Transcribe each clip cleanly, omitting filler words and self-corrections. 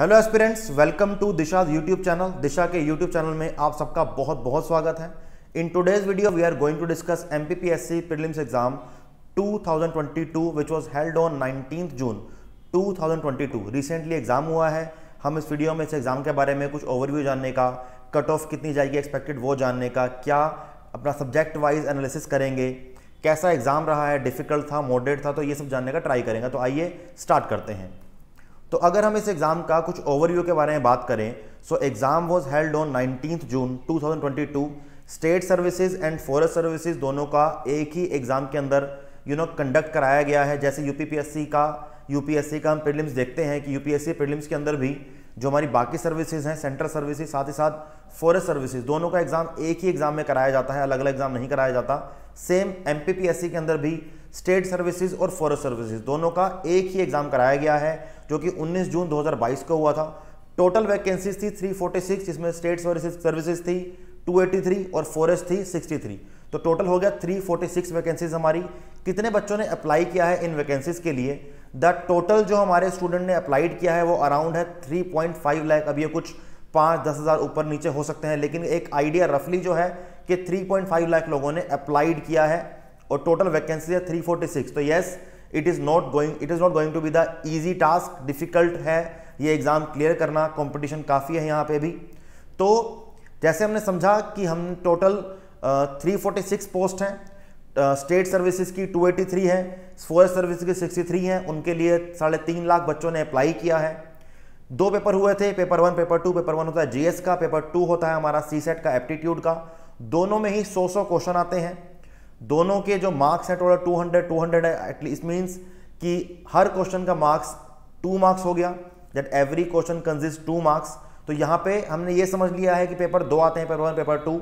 Hello aspirants, welcome to Disha YouTube channel. Disha के YouTube channel में आप सबका बहुत बहुत स्वागत है। In today's video we are going to discuss MPPSC prelims exam 2022 which was held on 19 June 2022। Recently exam हुआ है। हम इस वीडियो में इस एग्जाम के बारे में कुछ ओवरव्यू जानने का, कट ऑफ कितनी जाएगी एक्सपेक्टेड वो जानने का, क्या अपना सब्जेक्ट वाइज एनालिसिस करेंगे, कैसा एग्जाम रहा है, डिफिकल्ट था, मॉडरेट था, तो ये सब जानने का ट्राई करेंगे। तो आइए स्टार्ट करते हैं। तो अगर हम इस एग्जाम का कुछ ओवरव्यू के बारे में बात करें, so exam was held on 19 June 2022। State services and forest services दोनों का एक ही एग्जाम के अंदर कंडक्ट कराया गया है। जैसे यूपीएससी का हम प्रीलिम्स देखते हैं कि यूपीएससी प्रीलिम्स के अंदर भी जो हमारी बाकी सर्विसेज हैं, सेंट्रल सर्विसेज, साथ ही साथ फॉरेस्ट सर्विसेज, दोनों का एग्जाम एक ही एग्जाम में कराया जाता है, अलग अलग एग्जाम नहीं कराया जाता। सेम एमपीपीएससी के अंदर भी स्टेट सर्विसेज और फॉरेस्ट सर्विसेज दोनों का एक ही एग्जाम कराया गया है, जो कि 19 जून 2022 को हुआ था। टोटल वैकेंसीज थी 346, जिसमें स्टेट सर्विसेज थी 283 और फॉरेस्ट थी 63। तो टोटल हो गया 346 वैकेंसीज हमारी। कितने बच्चों ने अप्लाई किया है इन वैकेंसीज के लिए? द टोटल जो हमारे स्टूडेंट ने अप्लाइड किया है वो अराउंड है 3.5 लाख। अब ये कुछ 5-10 हज़ार ऊपर नीचे हो सकते हैं, लेकिन एक आइडिया रफली जो है कि 3.5 लाख लोगों ने अप्लाइड किया है और टोटल वैकेंसी है 346। तो yes, it is not going to be the easy task. Difficult है ये एग्जाम क्लियर करना, कंपटीशन काफ़ी है यहाँ पे भी। तो जैसे हमने समझा कि हम टोटल 346 पोस्ट हैं, स्टेट सर्विसेज की 283 है, फॉरेस्ट सर्विस की 63 हैं, उनके लिए 3.5 लाख बच्चों ने अप्लाई किया है। 2 पेपर हुए थे, पेपर 1 पेपर 2। पेपर 1 होता है जीएस का, पेपर 2 होता है हमारा सीसेट का, एप्टीट्यूड का। दोनों में ही 100 क्वेश्चन आते हैं। दोनों के जो मार्क्स हैं टोटल 200 है। एटलीस्ट मीन्स कि हर क्वेश्चन का मार्क्स 2 मार्क्स हो गया, that every question consist 2 marks. तो यहाँ पे हमने ये समझ लिया है कि पेपर 2 आते हैं, पेपर 1 पेपर 2,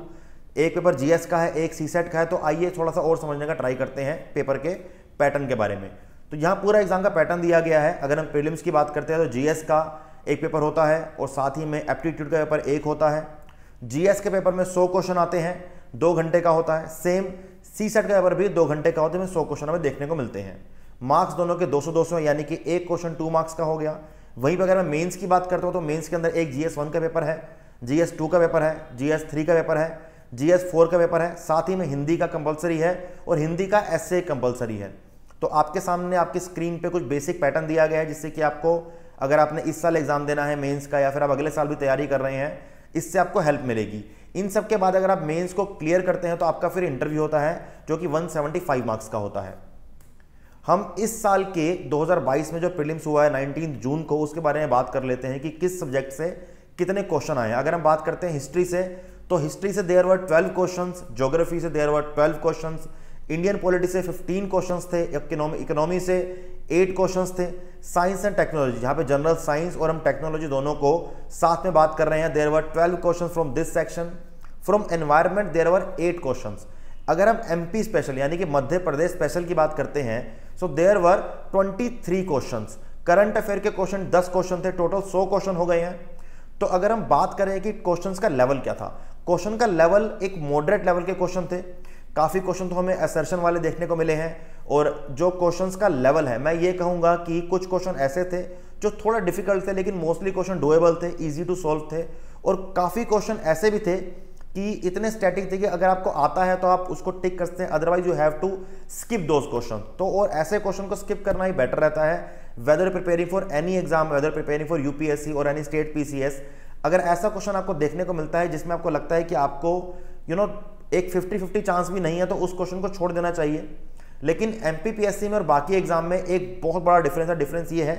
एक पेपर जीएस का है, एक सीसेट का है। तो आइए थोड़ा सा और समझने का ट्राई करते हैं पेपर के पैटर्न के बारे में। तो यहाँ पूरा एग्जाम का पैटर्न दिया गया है। अगर हम प्रीलिम्स की बात करते हैं तो जीएस का एक पेपर होता है और साथ ही में एप्टीट्यूड का पेपर एक होता है। जीएस के पेपर में 100 क्वेश्चन आते हैं, 2 घंटे का होता है। सेम सीसेट का पेपर भी 2 घंटे का होता है, 100 क्वेश्चन हमें देखने को मिलते हैं। मार्क्स दोनों के 200-200, यानी कि एक क्वेश्चन 2 मार्क्स का हो गया। वहीं पर अगर मैं मेंस की बात करता हूँ तो मेंस के अंदर एक जीएस 1 का पेपर है, जीएस 2 का पेपर है, जीएस 3 का पेपर है, जीएस 4 का पेपर है, साथ ही में हिंदी का कंपलसरी है और हिंदी का एसए कंपलसरी है। तो आपके सामने आपकी स्क्रीन पे कुछ बेसिक पैटर्न दिया गया है, जिससे कि आपको, अगर आपने इस साल एग्जाम देना है मेंस का, या फिर आप अगले साल भी तैयारी कर रहे हैं, इससे आपको हेल्प मिलेगी। इन सब के बाद अगर आप मेंस को क्लियर करते हैं तो आपका फिर इंटरव्यू होता है, जो कि 175 मार्क्स का होता है। हम इस साल के 2022 में जो प्रीलिम्स हुआ है 19 जून को, उसके बारे में बात कर लेते हैं कि किस सब्जेक्ट से कितने क्वेश्चन आए हैं। अगर हम बात करते हैं हिस्ट्री से, तो हिस्ट्री से देयर वर 12 क्वेश्चंस, ज्योग्राफी से there were 12 questions, Indian polity से 15 क्वेश्चंस थे, इकोनॉमी से 8 क्वेश्चंस थे, साइंस एंड टेक्नोलॉजी, जहाँ पे जनरल साइंस और हम टेक्नोलॉजी दोनों को साथ में बात कर रहे हैं, there were 12 questions from this section. From environment there were 8 questions. अगर हम एमपी स्पेशल यानी कि मध्य प्रदेश स्पेशल की बात करते हैं, so there were 23 questions. Current affair के क्वेश्चन 10 क्वेश्चन थे, टोटल 100 क्वेश्चन हो गए हैं। तो अगर हम बात करें कि क्वेश्चंस का लेवल क्या था, क्वेश्चन का लेवल एक मॉडरेट लेवल के क्वेश्चन थे। काफ़ी क्वेश्चन तो हमें असर्शन वाले देखने को मिले हैं, और जो क्वेश्चंस का लेवल है, मैं ये कहूँगा कि कुछ क्वेश्चन ऐसे थे जो थोड़ा डिफिकल्ट थे, लेकिन मोस्टली क्वेश्चन डुएबल थे, ईजी टू सॉल्व थे। और काफ़ी क्वेश्चन ऐसे भी थे कि इतने स्टैटिक थे कि अगर आपको आता है तो आप उसको टिक कर सकते हैं, otherwise you have to skip those question. तो और ऐसे क्वेश्चन को स्किप करना ही बेटर रहता है, whether preparing for any exam, whether preparing for UPSC और एनी स्टेट पीसीएस। अगर ऐसा क्वेश्चन आपको देखने को मिलता है जिसमें आपको लगता है कि आपको एक 50-50 चांस भी नहीं है, तो उस क्वेश्चन को छोड़ देना चाहिए। लेकिन एमपीपीएससी में और बाकी एग्जाम में एक बहुत बड़ा डिफरेंस है। डिफरेंस ये है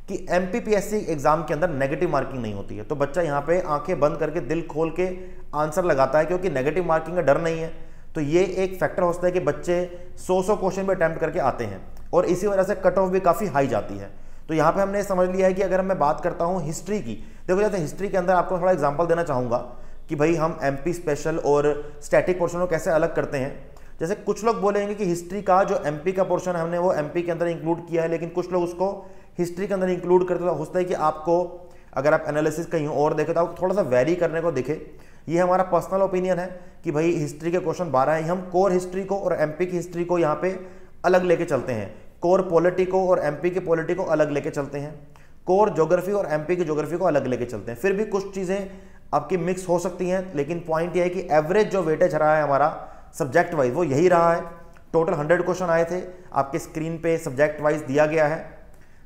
कि एमपीपीएससी एग्जाम के अंदर नेगेटिव मार्किंग नहीं होती है। तो बच्चा यहाँ पे आंखें बंद करके दिल खोल के आंसर लगाता है, क्योंकि नेगेटिव मार्किंग का डर नहीं है। तो ये एक फैक्टर होता है कि बच्चे 100 क्वेश्चन भी अटैम्प्ट करके आते हैं, और इसी वजह से कट ऑफ भी काफ़ी हाई जाती है। तो यहाँ पे हमने समझ लिया है कि अगर मैं बात करता हूँ हिस्ट्री की, देखो जैसे हिस्ट्री के अंदर आपको थोड़ा एग्जाम्पल देना चाहूँगा कि भाई हम एमपी स्पेशल और स्टैटिक पोर्शन को कैसे अलग करते हैं। जैसे कुछ लोग बोलेंगे कि हिस्ट्री का जो एमपी का पोर्शन है हमने वो एमपी के अंदर इंक्लूड किया है, लेकिन कुछ लोग उसको हिस्ट्री के अंदर इंक्लूड करते हो सकता है कि आपको, अगर आप एनालिसिस कहीं और देखें तो आपको थोड़ा सा वेरी करने को दिखे। ये हमारा पर्सनल ओपिनियन है कि भाई हिस्ट्री के क्वेश्चन 12 हैं, हम कोर हिस्ट्री को और एमपी की हिस्ट्री को यहाँ पे अलग लेके चलते हैं, कोर पॉलिटी को और एमपी की पॉलिटी को अलग लेके चलते हैं। कोर ज्योग्राफी और एमपी की ज्योग्राफी को अलग लेके चलते हैं। फिर भी कुछ चीज़ें आपकी मिक्स हो सकती हैं, लेकिन पॉइंट यह है कि एवरेज जो वेटेज रहा है हमारा सब्जेक्ट वाइज वो यही रहा है। टोटल 100 क्वेश्चन आए थे, आपके स्क्रीन पे सब्जेक्ट वाइज दिया गया है।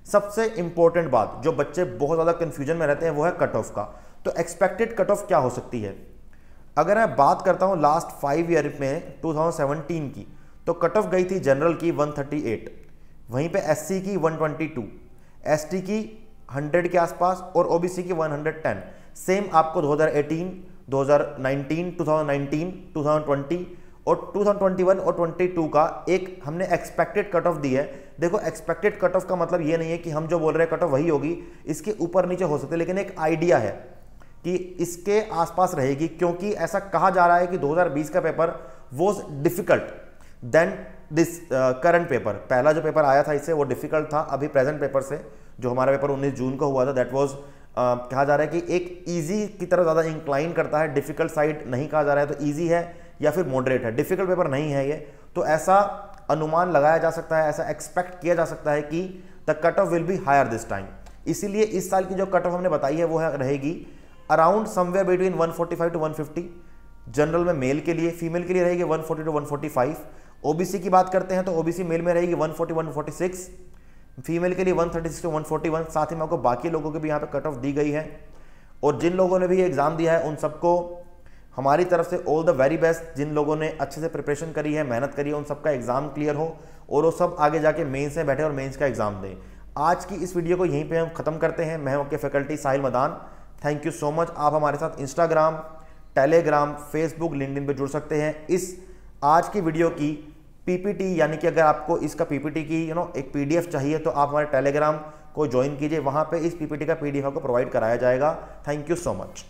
सबसे इंपॉर्टेंट बात जो बच्चे बहुत ज़्यादा कंफ्यूजन में रहते हैं वो है कट ऑफ का। तो एक्सपेक्टेड कट ऑफ क्या हो सकती है? अगर मैं बात करता हूँ लास्ट 5 ईयर में 2017 की, तो कट ऑफ गई थी जनरल की 138, वहीं पे एससी की 122, एसटी की 100 के आसपास और ओबीसी की 110। सेम आपको 2018, 2019, 2019, 2020 और 2021 और 22 का एक हमने एक्सपेक्टेड कट ऑफ दी है। देखो एक्सपेक्टेड कट ऑफ का मतलब ये नहीं है कि हम जो बोल रहे हैं कट ऑफ वही होगी, इसके ऊपर नीचे हो सकते हैं, लेकिन एक आइडिया है कि इसके आसपास रहेगी, क्योंकि ऐसा कहा जा रहा है कि 2020 का paper was difficult than this current paper. पहला जो पेपर आया था इससे वो डिफिकल्ट था, अभी प्रेजेंट पेपर से जो हमारा पेपर 19 जून को हुआ था दैट वॉज कहा जा रहा है कि एक ईजी की तरफ ज़्यादा इंक्लाइन करता है, डिफिकल्ट साइड नहीं कहा जा रहा है। तो ईजी है या फिर मॉडरेट है, डिफिकल्ट पेपर नहीं है ये। तो ऐसा अनुमान लगाया जा सकता है, ऐसा एक्सपेक्ट किया जा सकता है कि the cut off will be hire this time. इसीलिए इस साल की जो कट ऑफ हमने बताई है वो रहेगी around somewhere between 145 to 150। General में मेल के लिए, फीमेल के लिए रहेगी 140 टू 145। ओबीसी की बात करते हैं तो ओबीसी मेल में रहेगी 140 146, फीमेल के लिए 136 टू 141। साथ ही में आपको बाकी लोगों की भी यहाँ पे कट ऑफ दी गई है। और जिन लोगों ने भी एग्जाम दिया है उन सबको हमारी तरफ से ऑल द वेरी बेस्ट। जिन लोगों ने अच्छे से प्रिपरेशन करी है, मेहनत करी है, उन सबका एग्जाम क्लियर हो और वो सब आगे जाके मेंस में बैठे और मेंस का एग्जाम दें। आज की इस वीडियो को यहीं पे हम खत्म करते हैं। मैं हूं आपके faculty Sahil Madan. Thank you so much. आप हमारे साथ इंस्टाग्राम, टेलीग्राम, फेसबुक, लिंक्डइन पे जुड़ सकते हैं। इस आज की वीडियो की पीपीटी, यानी कि अगर आपको इसका पीपीटी की एक पीडीएफ चाहिए तो आप हमारे टेलीग्राम को ज्वाइन कीजिए, वहां पे इस पीपीटी का पीडीएफ आपको प्रोवाइड कराया जाएगा। Thank you so much.